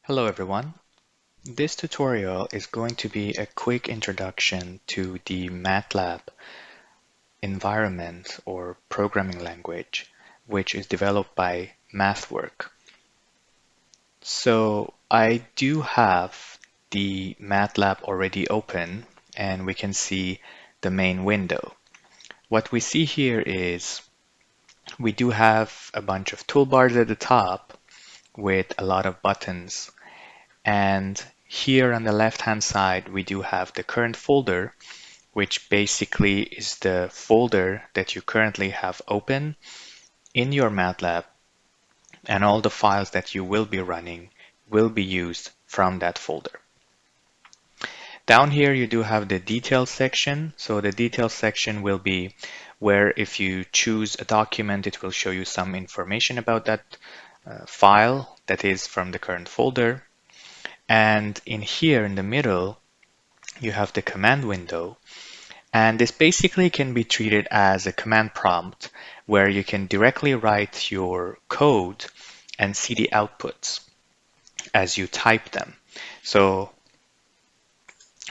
Hello everyone. This tutorial is going to be a quick introduction to the Matlab environment or programming language, which is developed by MathWork. So I do have the Matlab already open and we can see the main window. What we see here is we do have a bunch of toolbars at the top with a lot of buttons. And here on the left-hand side, we do have the current folder, which basically is the folder that you currently have open in your Matlab, and all the files that you will be running will be used from that folder. Down here, you do have the details section. So the details section will be where if you choose a document, it will show you some information about that file that is from the current folder. And in here in the middle, you have the command window. And this basically can be treated as a command prompt where you can directly write your code and see the outputs as you type them. So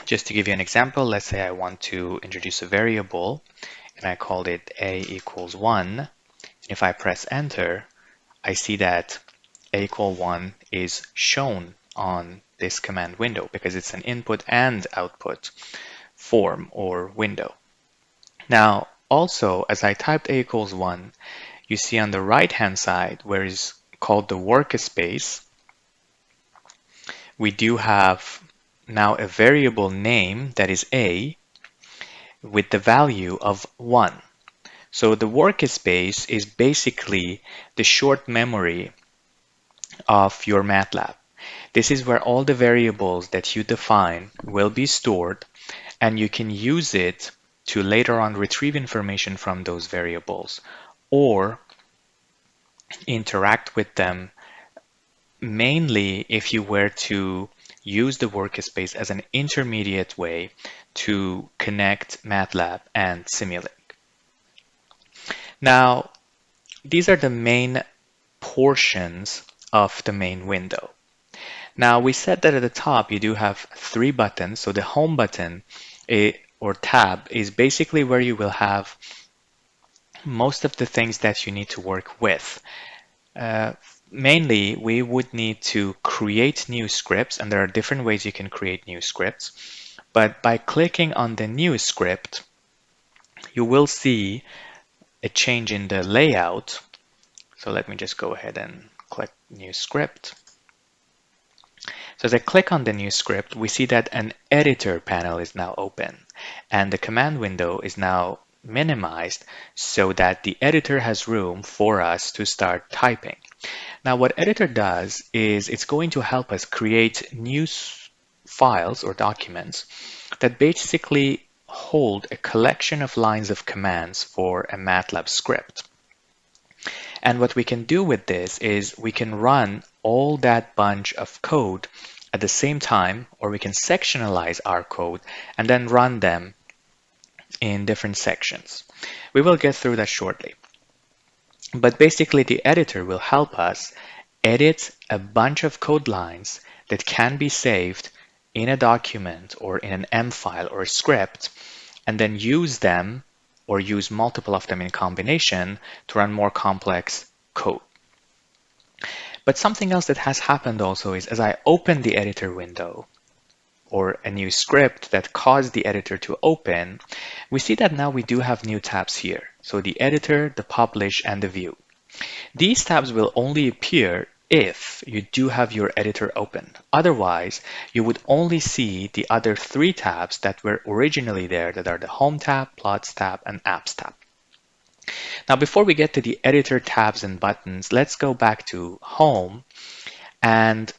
just to give you an example, let's say I want to introduce a variable and I called it a equals 1. If I press enter, I see that a equal 1 is shown on this command window because it's an input and output form or window. Now, also, as I typed a equals 1, you see on the right-hand side where is called the workspace, we do have now a variable name that is a with the value of 1. So the workspace is basically the short memory of your Matlab. This is where all the variables that you define will be stored, and you can use it to later on retrieve information from those variables or interact with them, mainly if you were to use the workspace as an intermediate way to connect Matlab and Simulink. Now, these are the main portions of the main window. Now, we said that at the top you do have 3 buttons. So the home button or tab is basically where you will have most of the things that you need to work with. Mainly, we would need to create new scripts, and there are different ways you can create new scripts. But by clicking on the new script, you will see a change in the layout. So let me just go ahead and click new script. So as I click on the new script, we see that an editor panel is now open, and the command window is now minimized so that the editor has room for us to start typing. Now, what editor does is it's going to help us create new files or documents that basically hold a collection of lines of commands for a Matlab script. And what we can do with this is we can run all that bunch of code at the same time, or we can sectionalize our code and then run them in different sections. We will get through that shortly. But basically, the editor will help us edit a bunch of code lines that can be saved in a document or in an M file or a script, and then use them or use multiple of them in combination to run more complex code. But something else that has happened also is as I open the editor window or a new script that caused the editor to open, we see that now we do have new tabs here. So the editor, the publish, and the view. These tabs will only appear if you do have your editor open. Otherwise, you would only see the other 3 tabs that were originally there, that are the Home tab, Plots tab, and Apps tab. Now, before we get to the editor tabs and buttons, let's go back to Home and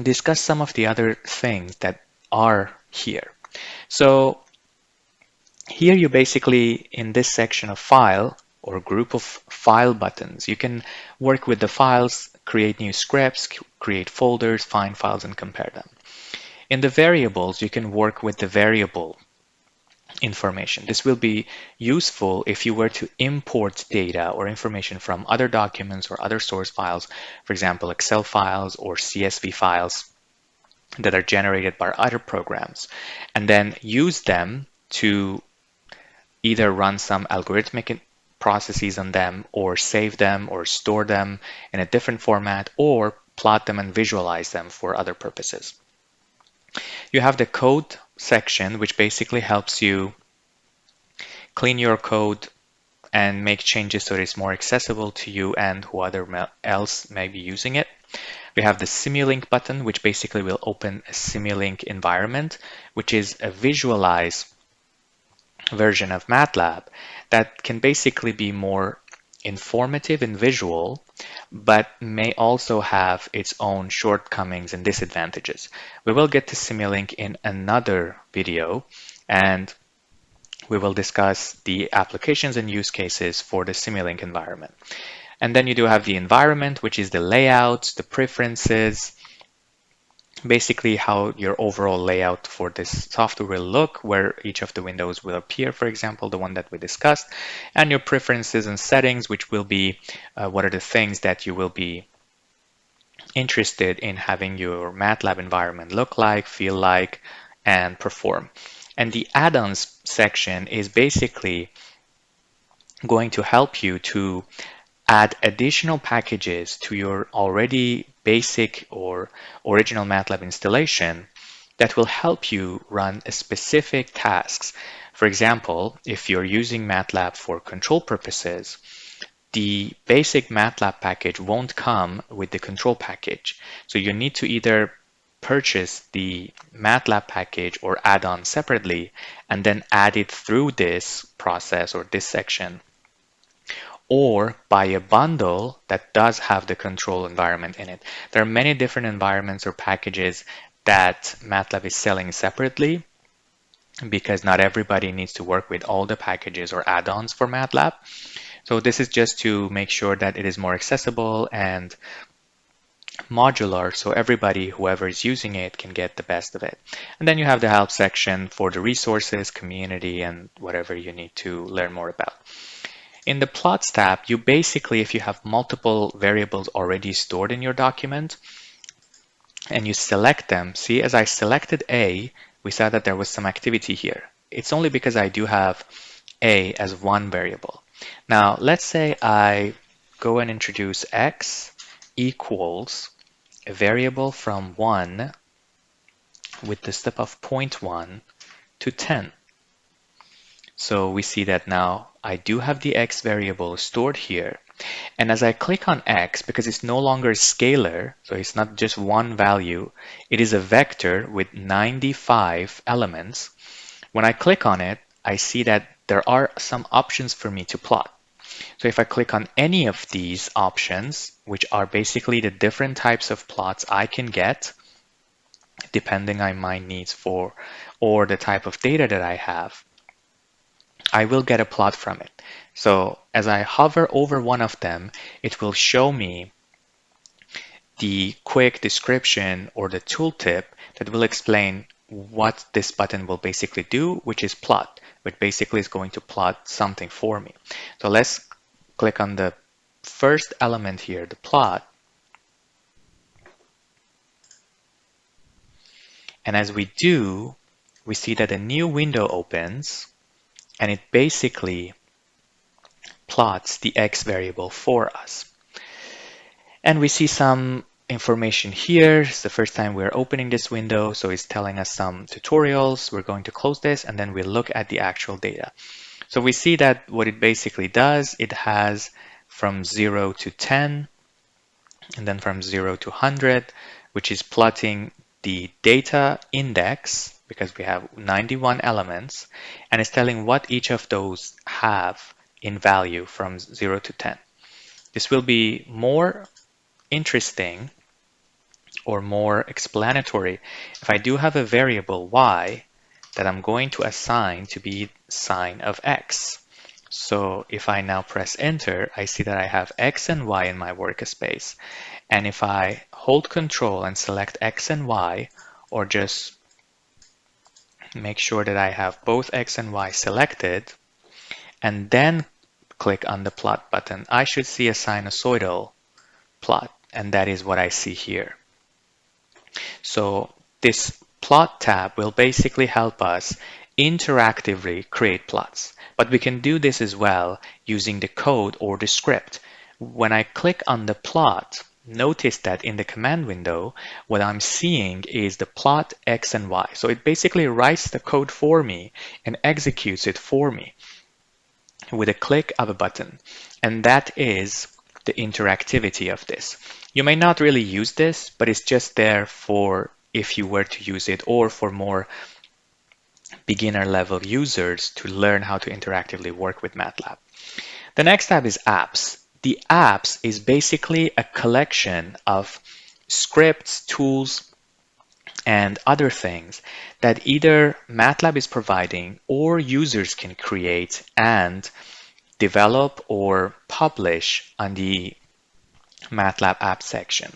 discuss some of the other things that are here. So here you basically, in this section of File or group of file buttons, you can work with the files, create new scripts, create folders, find files, and compare them. In the variables, you can work with the variable information. This will be useful if you were to import data or information from other documents or other source files, for example, Excel files or CSV files that are generated by other programs, and then use them to either run some algorithmic processes on them or save them or store them in a different format or plot them and visualize them for other purposes. You have the code section, which basically helps you clean your code and make changes so it's more accessible to you and whoever else may be using it. We have the Simulink button, which basically will open a Simulink environment, which is a visualize version of Matlab that can basically be more informative and visual, but may also have its own shortcomings and disadvantages. We will get to Simulink in another video, and we will discuss the applications and use cases for the Simulink environment. And then you do have the environment, which is the layout, the preferences, basically how your overall layout for this software will look, where each of the windows will appear, for example, the one that we discussed, and your preferences and settings, which will be what are the things that you will be interested in having your MATLAB environment look like, feel like, and perform. And the add-ons section is basically going to help you to add additional packages to your already basic or original MATLAB installation that will help you run specific tasks. For example, if you're using MATLAB for control purposes, the basic MATLAB package won't come with the control package. So you need to either purchase the MATLAB package or add-on separately and then add it through this process or this section, or buy a bundle that does have the control environment in it. There are many different environments or packages that MATLAB is selling separately because not everybody needs to work with all the packages or add-ons for MATLAB. So this is just to make sure that it is more accessible and modular so everybody, whoever is using it, can get the best of it. And then you have the help section for the resources, community, and whatever you need to learn more about. In the plots tab, you basically, if you have multiple variables already stored in your document and you select them, see, as I selected A, we saw that there was some activity here. It's only because I do have A as one variable. Now, let's say I go and introduce X equals a variable from 1 with the step of 0.1 to 10. So we see that now I do have the X variable stored here. And as I click on X, because it's no longer a scalar, so it's not just one value, it is a vector with 95 elements. When I click on it, I see that there are some options for me to plot. So if I click on any of these options, which are basically the different types of plots I can get, depending on my needs for, or the type of data that I have, I will get a plot from it. So as I hover over one of them, it will show me the quick description or the tooltip that will explain what this button will basically do, which is plot, which basically is going to plot something for me. So let's click on the first element here, the plot. And as we do, we see that a new window opens and it basically plots the X variable for us. And we see some information here. It's the first time we're opening this window, so it's telling us some tutorials. We're going to close this and then we look at the actual data. So we see that what it basically does, it has from 0 to 10 and then from 0 to 100, which is plotting the data index because we have 91 elements, and it's telling what each of those have in value from 0 to 10. This will be more interesting or more explanatory if I do have a variable y that I'm going to assign to be sine of x. So if I now press enter, I see that I have x and y in my workspace. And if I hold control and select x and y, or just make sure that I have both X and Y selected, and then click on the plot button, I should see a sinusoidal plot, and that is what I see here. So this plot tab will basically help us interactively create plots. But we can do this as well using the code or the script. When I click on the plot, notice that in the command window, what I'm seeing is the plot X and Y. So it basically writes the code for me and executes it for me with a click of a button. And that is the interactivity of this. You may not really use this, but it's just there for if you were to use it or for more beginner level users to learn how to interactively work with Matlab. The next tab is apps. The apps is basically a collection of scripts, tools, and other things that either Matlab is providing or users can create and develop or publish on the Matlab app section.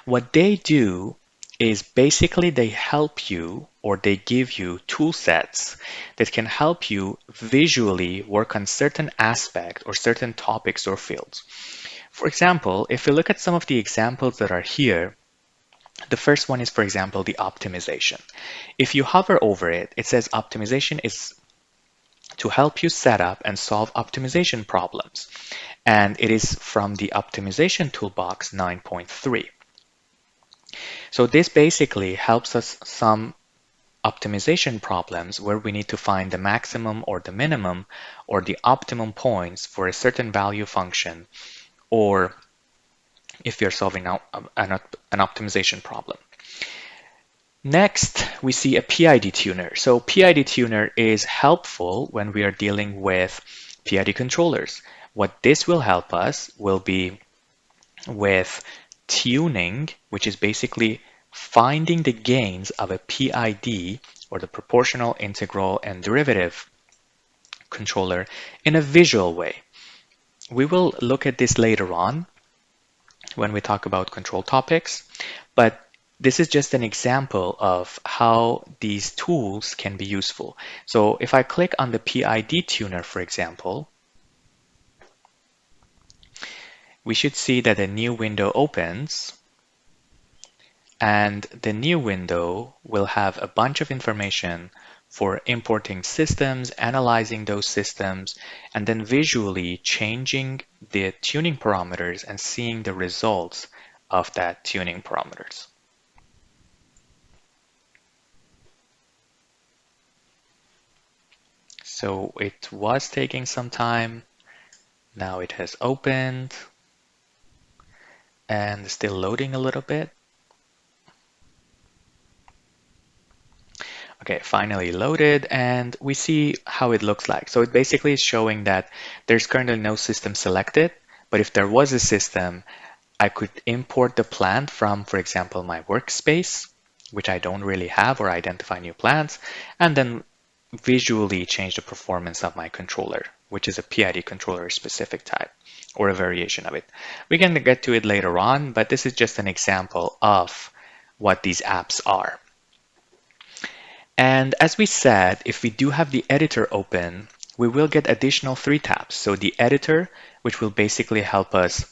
What they do is basically they help you or they give you tool sets that can help you visually work on certain aspects or certain topics or fields. For example, if we look at some of the examples that are here, the first one is, for example, the optimization. If you hover over it, it says optimization is to help you set up and solve optimization problems. And it is from the Optimization Toolbox 9.3. So this basically helps us some optimization problems where we need to find the maximum or the minimum or the optimum points for a certain value function, or if you're solving an optimization problem. Next, we see a PID tuner. So PID tuner is helpful when we are dealing with PID controllers. What this will help us will be with tuning, which is basically finding the gains of a PID or the proportional, integral, and derivative controller in a visual way. We will look at this later on when we talk about control topics, but this is just an example of how these tools can be useful. So if I click on the PID tuner, for example, we should see that a new window opens, and the new window will have a bunch of information for importing systems, analyzing those systems, and then visually changing the tuning parameters and seeing the results of that tuning parameters. So it was taking some time. Now it has opened and still loading a little bit. Okay, finally loaded, and we see how it looks like. So it basically is showing that there's currently no system selected, but if there was a system, I could import the plant from, for example, my workspace, which I don't really have, or identify new plants, and then visually change the performance of my controller, which is a PID controller specific type or a variation of it. We can get to it later on, but this is just an example of what these apps are. And as we said, if we do have the editor open, we will get additional 3 tabs. So the editor, which will basically help us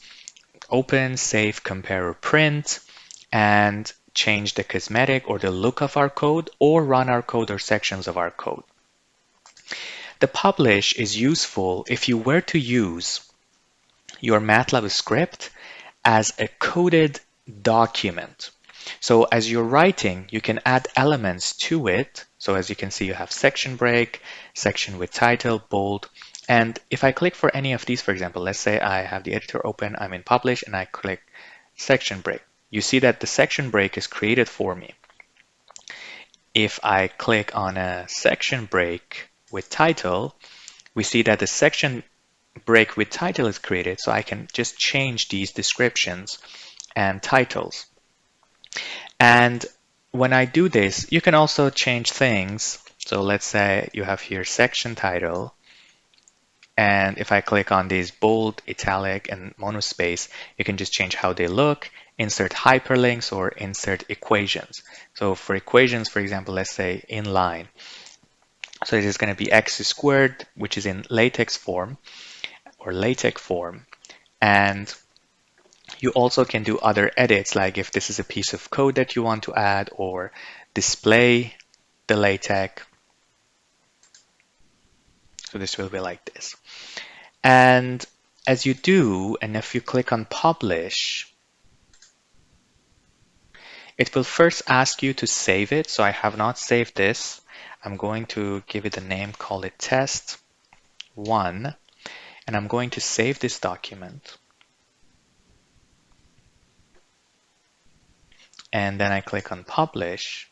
open, save, compare, or print, and change the cosmetic or the look of our code, or run our code or sections of our code. The publish is useful if you were to use your Matlab script as a coded document. So as you're writing, you can add elements to it. So as you can see, you have section break, section with title, bold. And if I click for any of these, for example, let's say I have the editor open, I'm in publish, and I click section break. You see that the section break is created for me. If I click on a section break with title, we see that the section break with title is created, so I can just change these descriptions and titles. And when I do this, you can also change things. So let's say you have here section title, and if I click on these bold, italic, and monospace, you can just change how they look, insert hyperlinks, or insert equations. So for equations, for example, let's say inline. So it is going to be x squared, which is in latex form or LaTeX form. And you also can do other edits, like if this is a piece of code that you want to add or display the LaTeX. So this will be like this. And as you do, and if you click on publish, it will first ask you to save it. So I have not saved this. I'm going to give it a name, call it test1, and I'm going to save this document. And then I click on publish,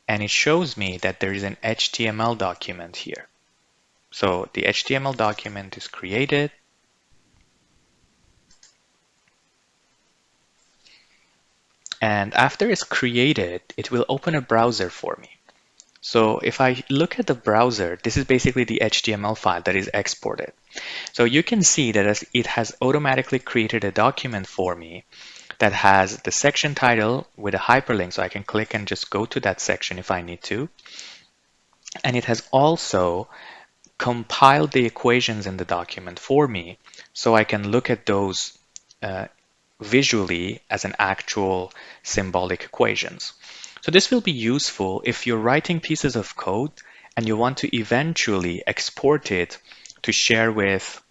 and it shows me that there is an HTML document here. So the HTML document is created. And after it's created, it will open a browser for me. So if I look at the browser, this is basically the HTML file that is exported. So you can see that it has automatically created a document for me that has the section title with a hyperlink, so I can click and just go to that section if I need to. And it has also compiled the equations in the document for me, so I can look at those visually as an actual symbolic equations. So this will be useful if you're writing pieces of code and you want to eventually export it to share with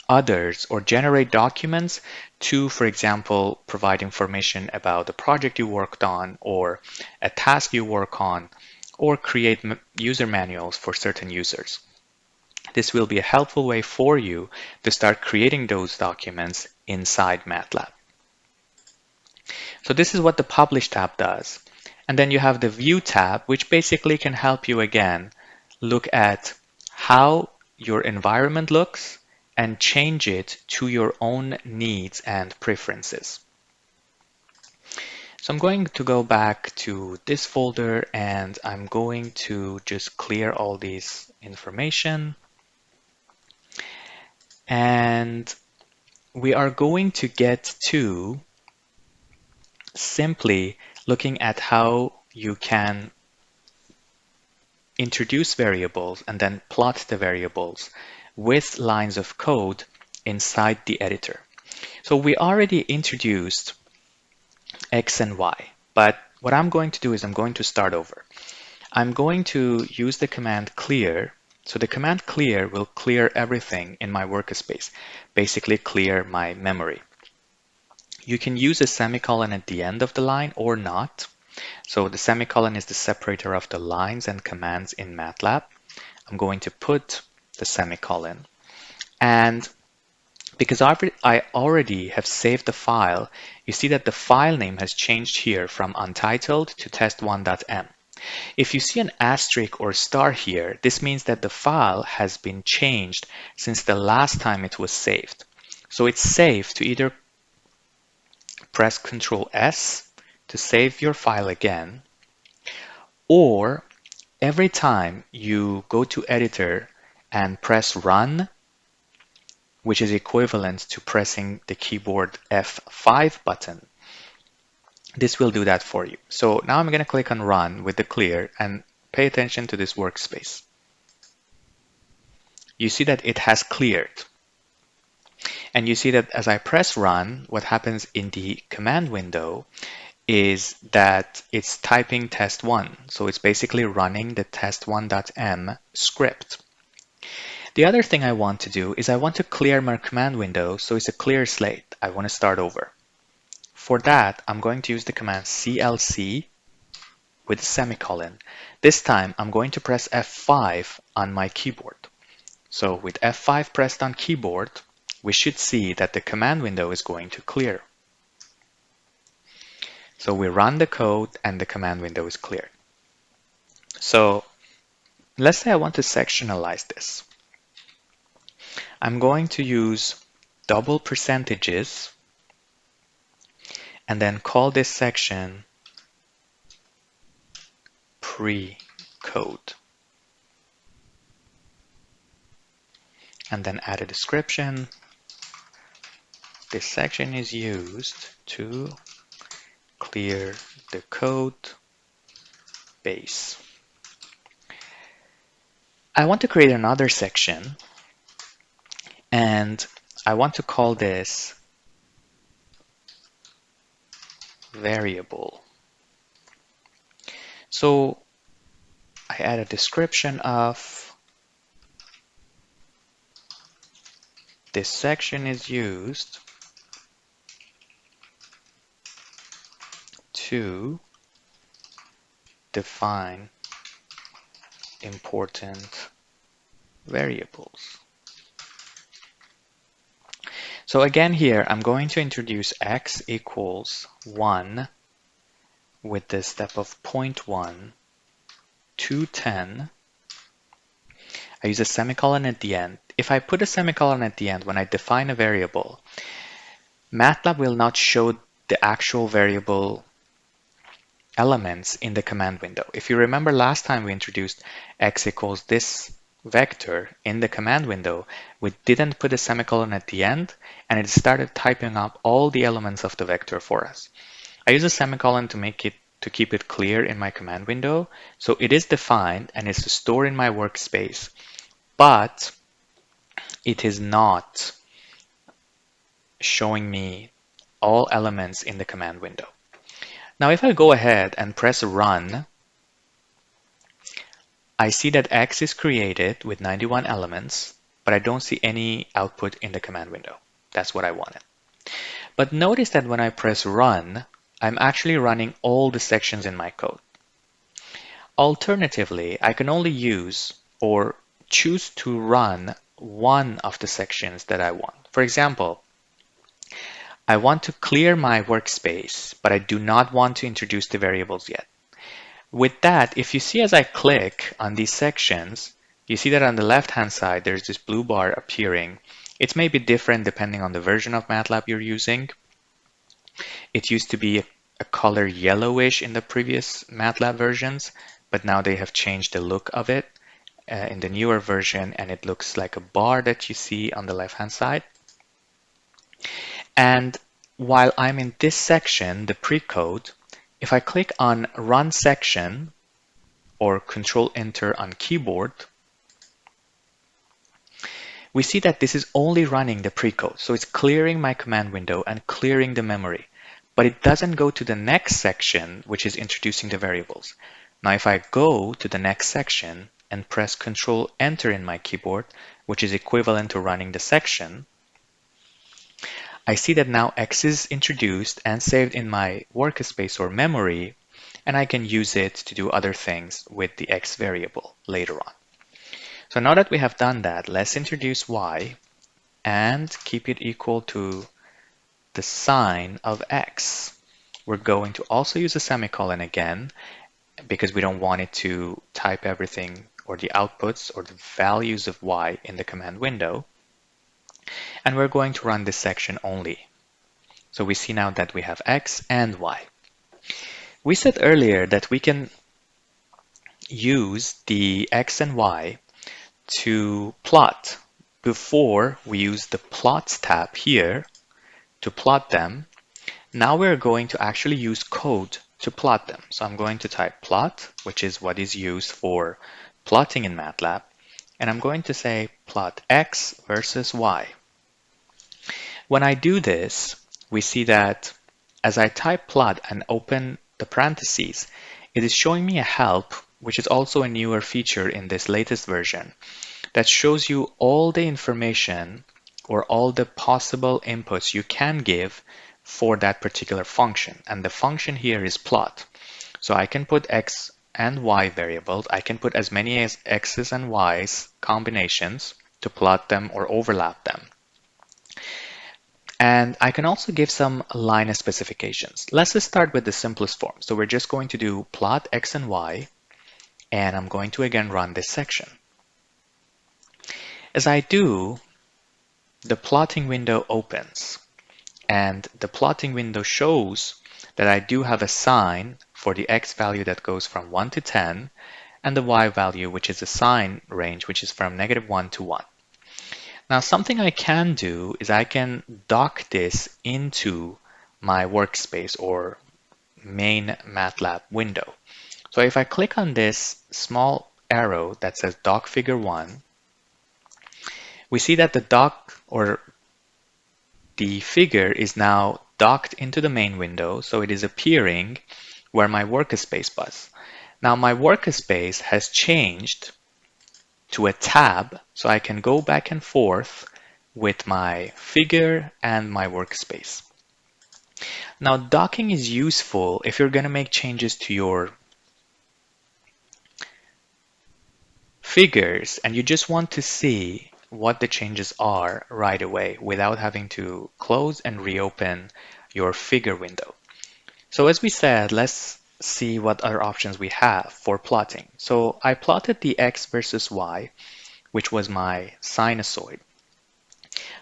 others or generate documents to, for example, provide information about the project you worked on or a task you work on, or create user manuals for certain users. This will be a helpful way for you to start creating those documents inside Matlab. So this is what the Publish tab does. And then you have the View tab, which basically can help you again look at how your environment looks and change it to your own needs and preferences. So I'm going to go back to this folder and I'm going to just clear all these information. And we are going to get to simply looking at how you can introduce variables and then plot the variables with lines of code inside the editor. So we already introduced X and Y, but what I'm going to do is I'm going to start over. I'm going to use the command clear. So the command clear will clear everything in my workspace, basically clear my memory. You can use a semicolon at the end of the line or not. So the semicolon is the separator of the lines and commands in Matlab. I'm going to put the semicolon. And because I already have saved the file, you see that the file name has changed here from untitled to test1.m. If you see an asterisk or star here, this means that the file has been changed since the last time it was saved. So it's safe to either press Ctrl S to save your file again, or every time you go to editor and press run, which is equivalent to pressing the keyboard F5 button, this will do that for you. So now I'm going to click on run with the clear and pay attention to this workspace. You see that it has cleared. And you see that as I press run, what happens in the command window is that it's typing test1. So it's basically running the test1.m script. The other thing I want to do is I want to clear my command window so it's a clear slate. I want to start over. For that, I'm going to use the command clc with a semicolon. This time, I'm going to press F5 on my keyboard. So with F5 pressed on keyboard, we should see that the command window is going to clear. So we run the code and the command window is cleared. So let's say I want to sectionalize this. I'm going to use double percentages and then call this section pre-code. And then add a description. This section is used to clear the code base. I want to create another section, and I want to call this variable. So I add a description of this section is used to define important variables. So again here, I'm going to introduce x equals 1 with the step of 0.1 to 10. I use a semicolon at the end. If I put a semicolon at the end when I define a variable, Matlab will not show the actual variable elements in the command window. If you remember last time we introduced x equals this vector in the command window, we didn't put a semicolon at the end, and it started typing up all the elements of the vector for us. I use a semicolon to keep it clear in my command window, so it is defined and is stored in my workspace, but it is not showing me all elements in the command window. Now if I go ahead and press run, I see that X is created with 91 elements, but I don't see any output in the command window. That's what I wanted. But notice that when I press run, I'm actually running all the sections in my code. Alternatively, I can only use or choose to run one of the sections that I want. For example, I want to clear my workspace, but I do not want to introduce the variables yet. With that, if you see as I click on these sections, you see that on the left-hand side, there's this blue bar appearing. It may be different depending on the version of Matlab you're using. It used to be a color yellowish in the previous Matlab versions, but now they have changed the look of it in the newer version, and it looks like a bar that you see on the left-hand side. And while I'm in this section, the pre-code, if I click on Run Section or Control Enter on keyboard, we see that this is only running the pre-code. So it's clearing my command window and clearing the memory, but it doesn't go to the next section, which is introducing the variables. Now, if I go to the next section and press Control Enter in my keyboard, which is equivalent to running the section, I see that now X is introduced and saved in my workspace or memory, and I can use it to do other things with the X variable later on. So now that we have done that, let's introduce Y and keep it equal to the sign of X. We're going to also use a semicolon again because we don't want it to type everything or the outputs or the values of Y in the command window. And we're going to run this section only. So we see now that we have X and Y. We said earlier that we can use the X and Y to plot before we use the plots tab here to plot them. Now we're going to actually use code to plot them. So I'm going to type plot, which is what is used for plotting in Matlab. And I'm going to say plot X versus Y. When I do this, we see that as I type plot and open the parentheses, it is showing me a help, which is also a newer feature in this latest version, that shows you all the information or all the possible inputs you can give for that particular function. And the function here is plot. So I can put X and Y variables. I can put as many as X's and Y's combinations to plot them or overlap them. And I can also give some line specifications. Let's just start with the simplest form. So we're just going to do plot X and Y, and I'm going to again run this section. As I do, the plotting window opens, and the plotting window shows that I do have a sign for the X value that goes from 1 to 10, and the Y value, which is a sign range, which is from -1 to 1. Now, something I can do is I can dock this into my workspace or main Matlab window. So if I click on this small arrow that says dock figure 1, we see that the dock or the figure is now docked into the main window, so it is appearing where my workspace was. Now my workspace has changed to a tab, so I can go back and forth with my figure and my workspace. Now docking is useful if you're going to make changes to your figures and you just want to see what the changes are right away without having to close and reopen your figure window. So as we said, let's see what other options we have for plotting. So I plotted the x versus y, which was my sinusoid.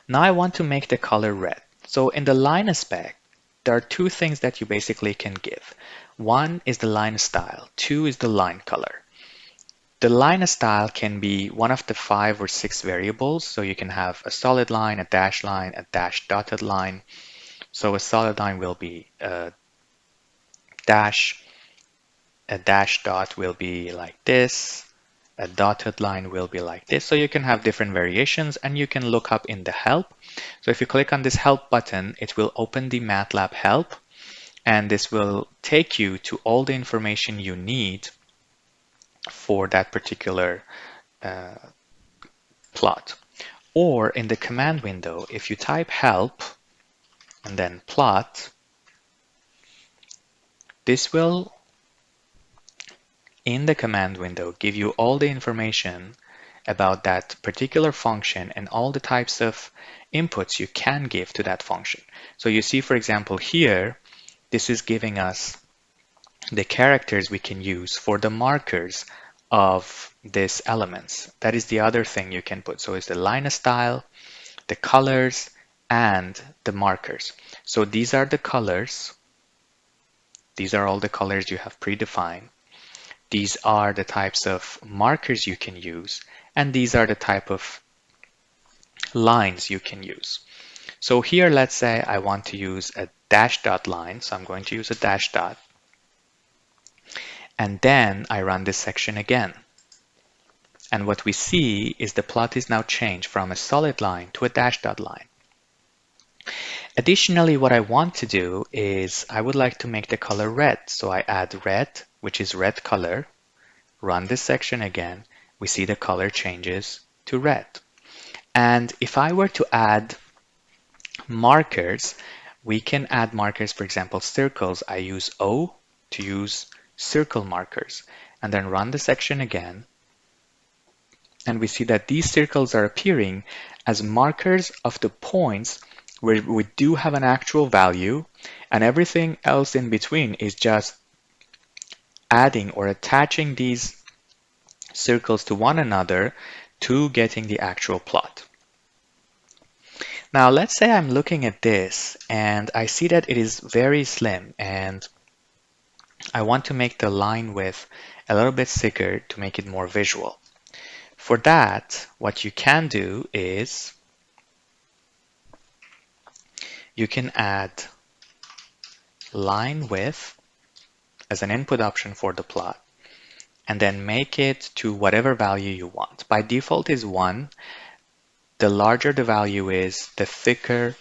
Now I want to make the color red. So in the line aspect, there are two things that you basically can give. One is the line style, two is the line color. The line style can be one of the 5 or 6 variables, so you can have a solid line, a dash dotted line. So a solid line will be dash, a dash dot will be like this, a dotted line will be like this. So you can have different variations and you can look up in the help. So if you click on this help button, it will open the Matlab help and this will take you to all the information you need for that particular plot. Or in the command window, if you type help and then plot, this will in the command window give you all the information about that particular function and all the types of inputs you can give to that function. So you see, for example, here, this is giving us the characters we can use for the markers of these elements. That is the other thing you can put. So it's the line style, the colors, and the markers. So these are the colors. These are all the colors you have predefined. These are the types of markers you can use, and these are the type of lines you can use. So here, let's say I want to use a dash dot line, so I'm going to use a dash dot, and then I run this section again. And what we see is the plot is now changed from a solid line to a dash dot line. Additionally, what I want to do is I would like to make the color red. So I add red, which is red color, run this section again, we see the color changes to red. And if I were to add markers, we can add markers, for example, circles. I use O to use circle markers and then run the section again. And we see that these circles are appearing as markers of the points where we do have an actual value and everything else in between is just adding or attaching these circles to one another to getting the actual plot. Now let's say I'm looking at this and I see that it is very slim and I want to make the line width a little bit thicker to make it more visual. For that, what you can do is you can add line width as an input option for the plot and then make it to whatever value you want. By default is 1. The larger the value is, the thicker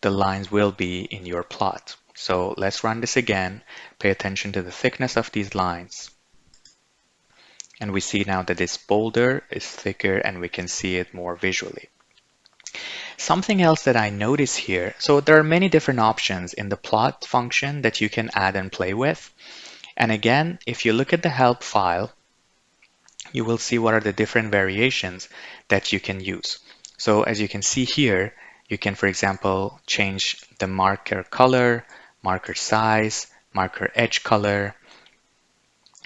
the lines will be in your plot. So let's run this again. Pay attention to the thickness of these lines. And we see now that this boulder is thicker and we can see it more visually. Something else that I notice here, so there are many different options in the plot function that you can add and play with. And again, if you look at the help file, you will see what are the different variations that you can use. So as you can see here, you can, for example, change the marker color, marker size, marker edge color,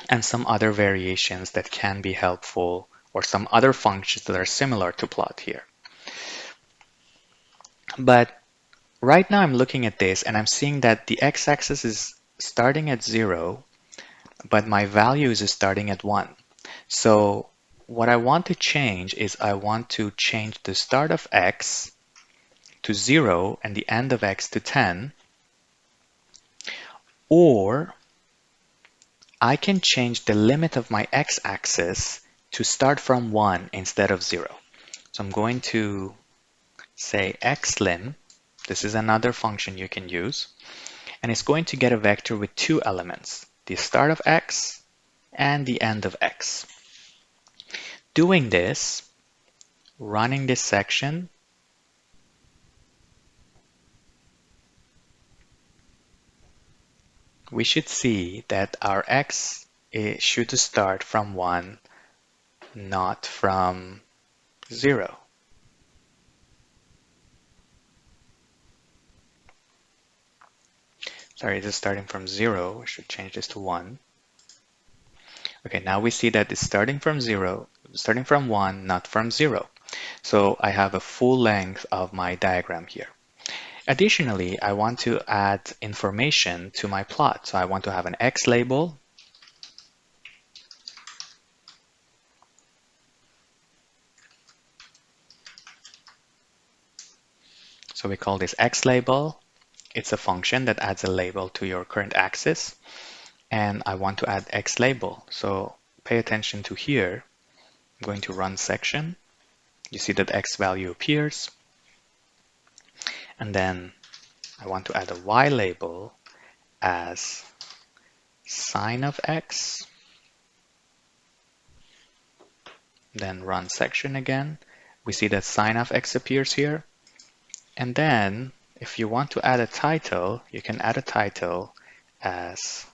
and some other variations that can be helpful or some other functions that are similar to plot here. But right now I'm looking at this and I'm seeing that the x-axis is starting at 0, but my value is starting at 1. So what I want to change is I want to change the start of x to 0 and the end of x to 10, or I can change the limit of my x-axis to start from 1 instead of 0. So I'm going to say xlim. This is another function you can use. And it's going to get a vector with two elements, the start of x and the end of x. Doing this, running this section, we should see that our x should start from 1, not from 0. Sorry, it is starting from 0. I should change this to 1. Okay, now we see that it's starting from 0, starting from 1, not from 0. So I have a full length of my diagram here. Additionally, I want to add information to my plot. So I want to have an X label. So we call this X label. It's a function that adds a label to your current axis. And I want to add X label. So pay attention to here. I'm going to run section. You see that X value appears. And then I want to add a Y label as sign of X. Then run section again. We see that sign of X appears here. And then if you want to add a title, you can add a title as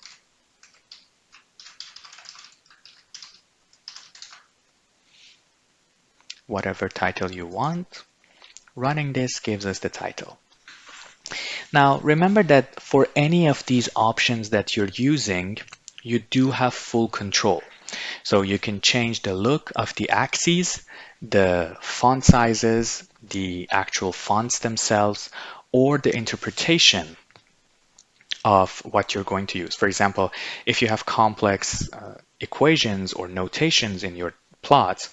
whatever title you want. Running this gives us the title. Now remember that for any of these options that you're using, you do have full control. So you can change the look of the axes, the font sizes, the actual fonts themselves, or the interpretation of what you're going to use. For example, if you have complex equations or notations in your plots,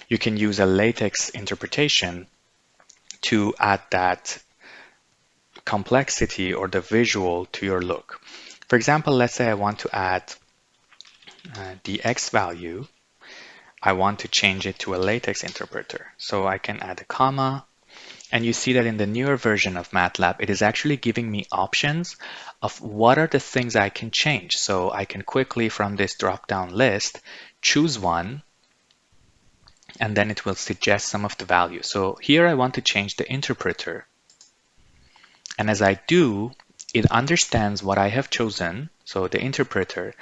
you can use a Latex interpretation to add that complexity or the visual to your look. For example, let's say I want to add the X value. I want to change it to a Latex interpreter. So I can add a comma, and you see that in the newer version of Matlab, it is actually giving me options of what are the things I can change. So I can quickly from this drop-down list choose one, and then it will suggest some of the values. So here I want to change the interpreter. And as I do, it understands what I have chosen, so the interpreter,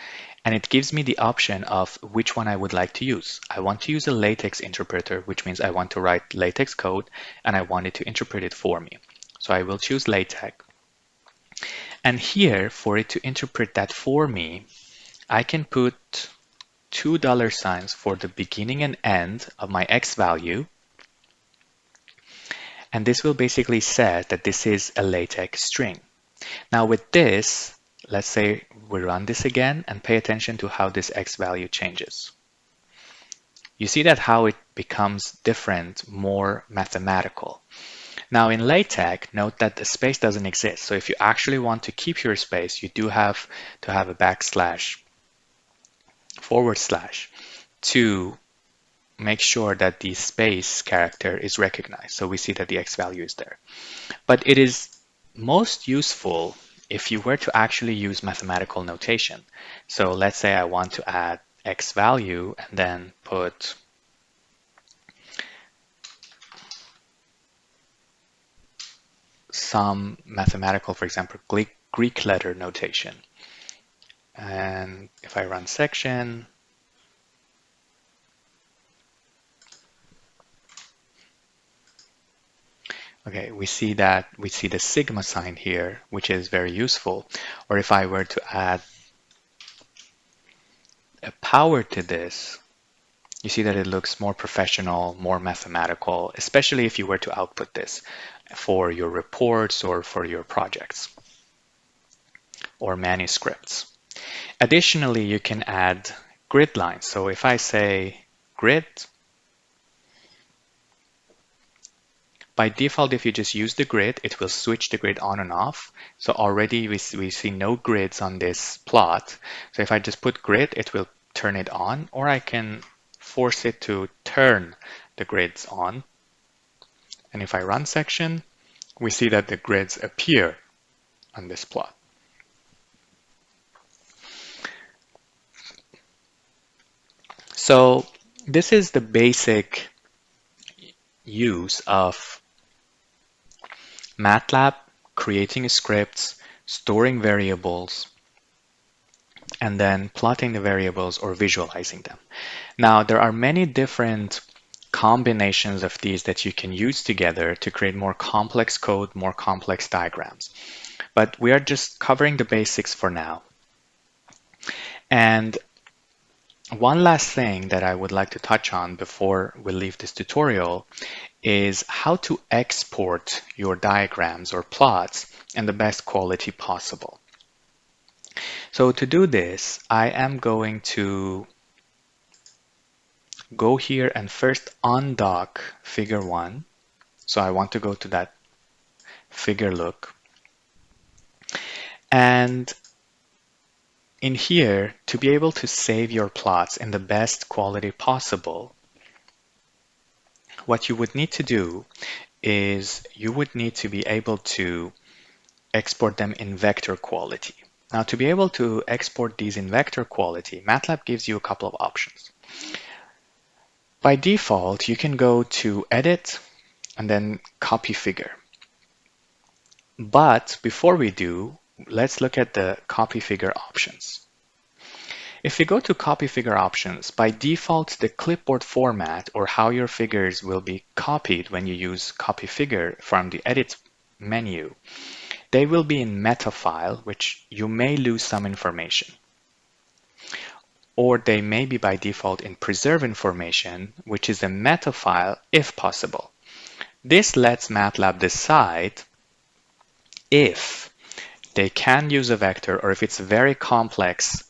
and it gives me the option of which one I would like to use. I want to use a Latex interpreter, which means I want to write Latex code and I want it to interpret it for me. So I will choose Latex. And here, for it to interpret that for me, I can put $2 for the beginning and end of my X value. And this will basically say that this is a Latex string. Now with this, let's say we run this again and pay attention to how this X value changes. You see that how it becomes different, more mathematical. Now in LaTeX, note that the space doesn't exist. So if you actually want to keep your space, you do have to have a backslash, forward slash to make sure that the space character is recognized. So we see that the X value is there. But it is most useful if you were to actually use mathematical notation. So let's say I want to add X value and then put some mathematical, for example, Greek letter notation. And if I run section, okay, we see the sigma sign here, which is very useful. Or if I were to add a power to this, you see that it looks more professional, more mathematical, especially if you were to output this for your reports or for your projects or manuscripts. Additionally, you can add grid lines. So if I say grid, by default, if you just use the grid, it will switch the grid on and off. So already we see no grids on this plot. So if I just put grid, it will turn it on, or I can force it to turn the grids on. And if I run section, we see that the grids appear on this plot. So this is the basic use of Matlab, creating scripts, storing variables, and then plotting the variables or visualizing them. Now, there are many different combinations of these that you can use together to create more complex code, more complex diagrams. But we are just covering the basics for now. And one last thing that I would like to touch on before we leave this tutorial is how to export your diagrams or plots in the best quality possible. So to do this, I am going to go here and first undock figure 1. So I want to go to that figure look. And in here, to be able to save your plots in the best quality possible, what you would need to do is you would need to be able to export them in vector quality. Now, to be able to export these in vector quality, Matlab gives you a couple of options. By default, you can go to Edit and then Copy Figure. But before we do, let's look at the Copy Figure options. If you go to Copy Figure options, by default, the clipboard format or how your figures will be copied when you use Copy Figure from the Edit menu, they will be in meta file, which you may lose some information. Or they may be by default in preserve information, which is a meta file if possible. This lets Matlab decide if they can use a vector or if it's a very complex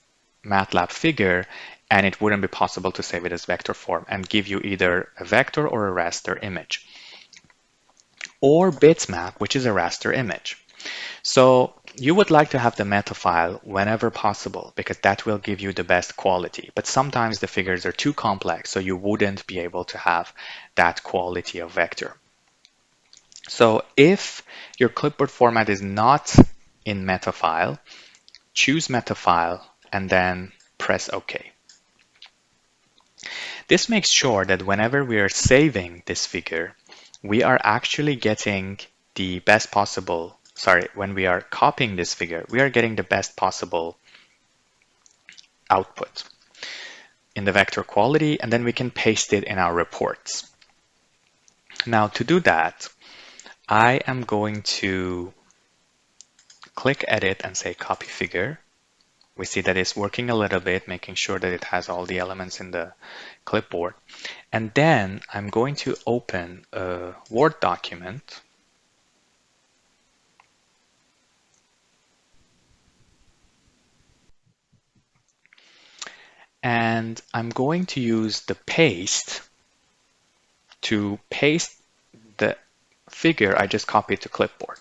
Matlab figure and it wouldn't be possible to save it as vector form and give you either a vector or a raster image. Or bitmap, which is a raster image. So you would like to have the meta file whenever possible because that will give you the best quality. But sometimes the figures are too complex, so you wouldn't be able to have that quality of vector. So if your clipboard format is not in meta file, choose meta file and then press OK. This makes sure that whenever we are saving this figure, we are actually getting the best possible, when we are copying this figure, we are getting the best possible output in the vector quality, and then we can paste it in our reports. Now to do that, I am going to click Edit and say Copy Figure. We see that it's working a little bit, making sure that it has all the elements in the clipboard. And then I'm going to open a Word document. And I'm going to use the paste to paste the figure I just copied to clipboard.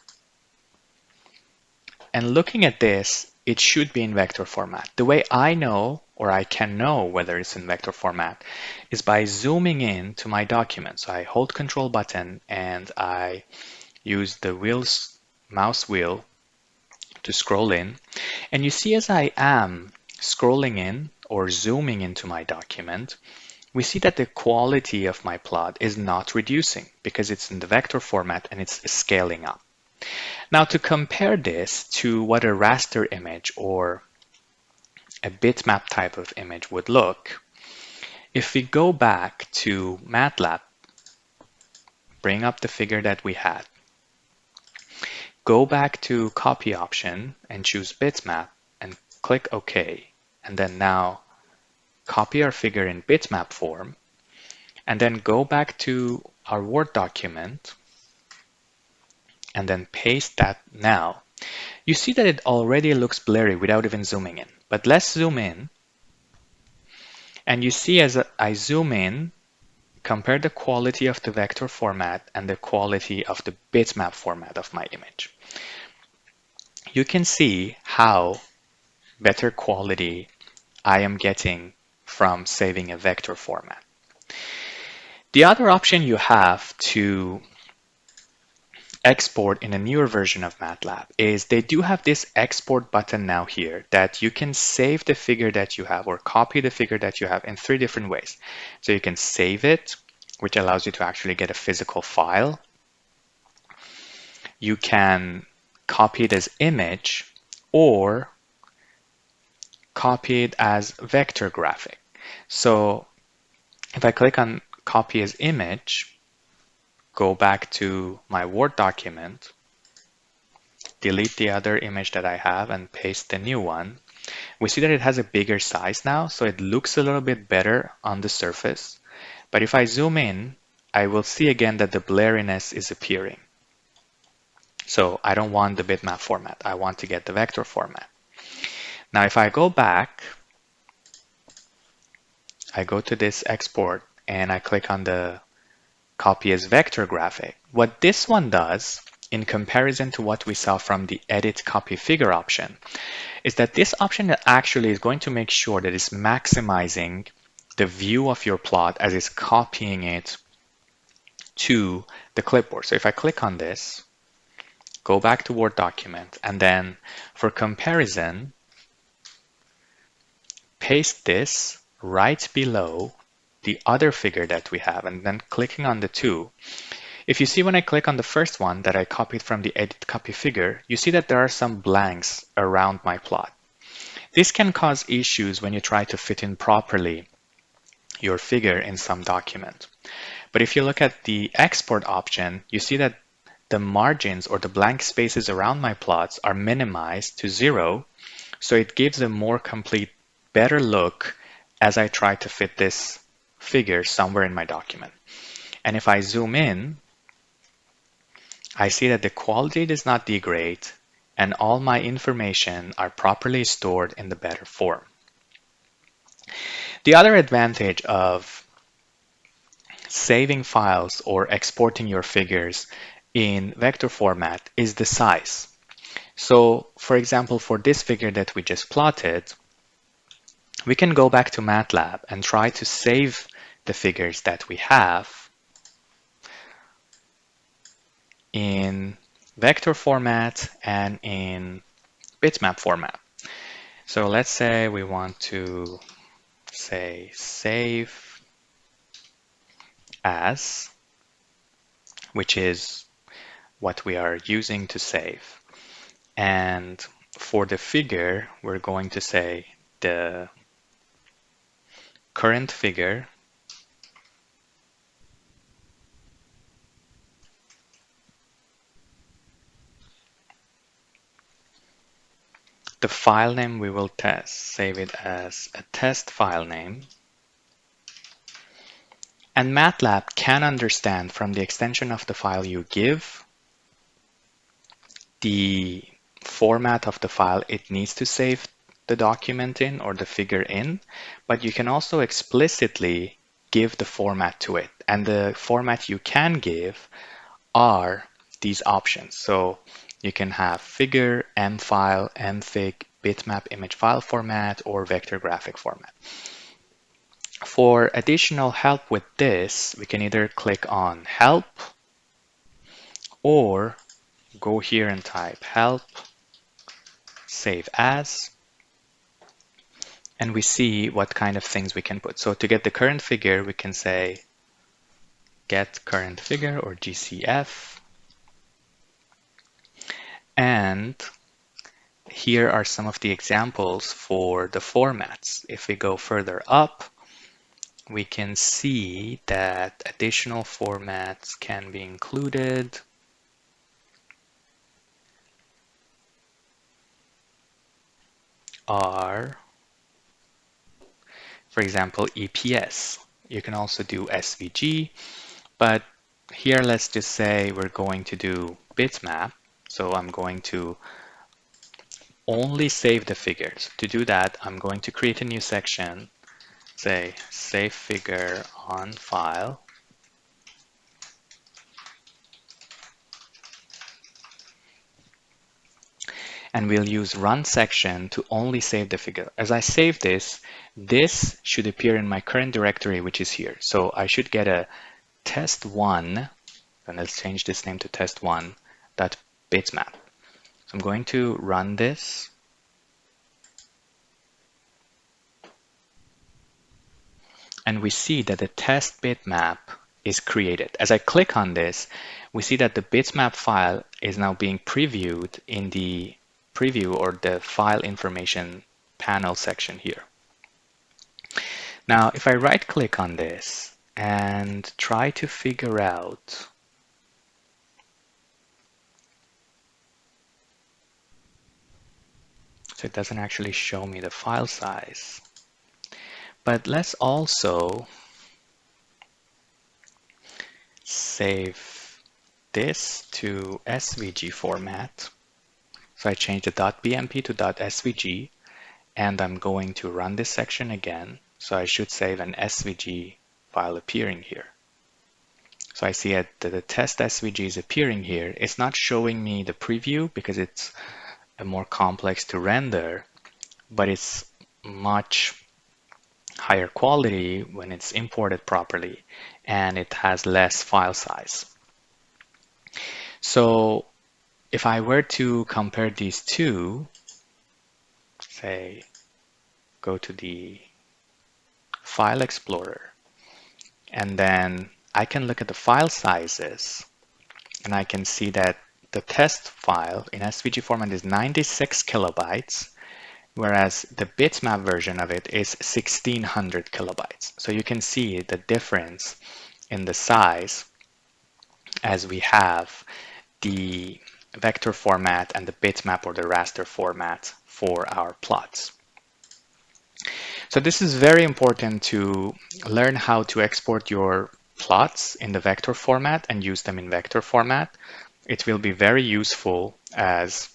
And looking at this, it should be in vector format. The way I know, or I can know whether it's in vector format, is by zooming in to my document. So I hold Control button and I use the mouse wheel to scroll in. And you see as I am scrolling in or zooming into my document, we see that the quality of my plot is not reducing because it's in the vector format and it's scaling up. Now to compare this to what a raster image or a bitmap type of image would look, if we go back to Matlab, bring up the figure that we had, go back to copy option and choose bitmap and click OK, and then now copy our figure in bitmap form, and then go back to our Word document and then paste that now. You see that it already looks blurry without even zooming in. But let's zoom in. And you see as I zoom in, compare the quality of the vector format and the quality of the bitmap format of my image. You can see how better quality I am getting from saving a vector format. The other option you have to export in a newer version of Matlab is they do have this export button now here that you can save the figure that you have or copy the figure that you have in three different ways. So you can save it, which allows you to actually get a physical file. You can copy it as image or copy it as vector graphic. So if I click on copy as image, go back to my Word document, delete the other image that I have and paste the new one, we see that it has a bigger size now, so it looks a little bit better on the surface. But if I zoom in, I will see again that the blurriness is appearing. So I don't want the bitmap format. I want to get the vector format. Now, if I go back, I go to this export and I click on the copy as vector graphic. What this one does, in comparison to what we saw from the edit copy figure option, is that this option actually is going to make sure that it's maximizing the view of your plot as it's copying it to the clipboard. So if I click on this, go back to Word document, and then for comparison, paste this right below the other figure that we have, and then clicking on the two. If you see when I click on the first one that I copied from the edit copy figure, you see that there are some blanks around my plot. This can cause issues when you try to fit in properly your figure in some document. But if you look at the export option, you see that the margins or the blank spaces around my plots are minimized to 0, so it gives a more complete, better look as I try to fit this figure somewhere in my document. And if I zoom in, I see that the quality does not degrade and all my information are properly stored in the better form. The other advantage of saving files or exporting your figures in vector format is the size. So for example, for this figure that we just plotted, we can go back to Matlab and try to save the figures that we have in vector format and in bitmap format. So let's say we want to say save as, which is what we are using to save. And for the figure, we're going to say the current figure the file name we will test, save it as a test file name. And Matlab can understand from the extension of the file you give the format of the file it needs to save the document in or the figure in, but you can also explicitly give the format to it. And the format you can give are these options. So you can have figure, M-file, MFIG, bitmap image file format, or vector graphic format. For additional help with this, we can either click on help or go here and type help, save as, and we see what kind of things we can put. So to get the current figure, we can say get current figure or GCF. And here are some of the examples for the formats. If we go further up, we can see that additional formats can be included. Are, for example, EPS. You can also do SVG, but here let's just say we're going to do bitmap. So I'm going to only save the figures. To do that, I'm going to create a new section, say save figure on file. and we'll use run section to only save the figure. As I save this, this should appear in my current directory, which is here. So I should get a test1, and let's change this name to test1.bitmap. So I'm going to run this. And we see that the test bitmap is created. As I click on this, we see that the bitmap file is now being previewed in the preview or the file information panel section here. Now, if I right click on this and try to figure out so it doesn't actually show me the file size. But let's also save this to SVG format. So I change the .bmp to .svg, and I'm going to run this section again. So I should save an SVG file appearing here. So I see that the test SVG is appearing here. It's not showing me the preview because it's more complex to render, but it's much higher quality when it's imported properly, and it has less file size. So if I were to compare these two, say, go to the File Explorer, and then I can look at the file sizes, and I can see that the test file in SVG format is 96 kilobytes, whereas the bitmap version of it is 1600 kilobytes. So you can see the difference in the size as we have the vector format and the bitmap or the raster format for our plots. So this is very important to learn how to export your plots in the vector format and use them in vector format. It will be very useful as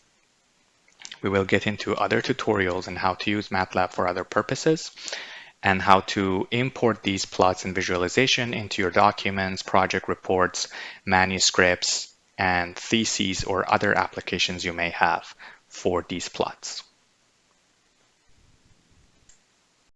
we will get into other tutorials on how to use Matlab for other purposes and how to import these plots and visualization into your documents, project reports, manuscripts, and theses or other applications you may have for these plots.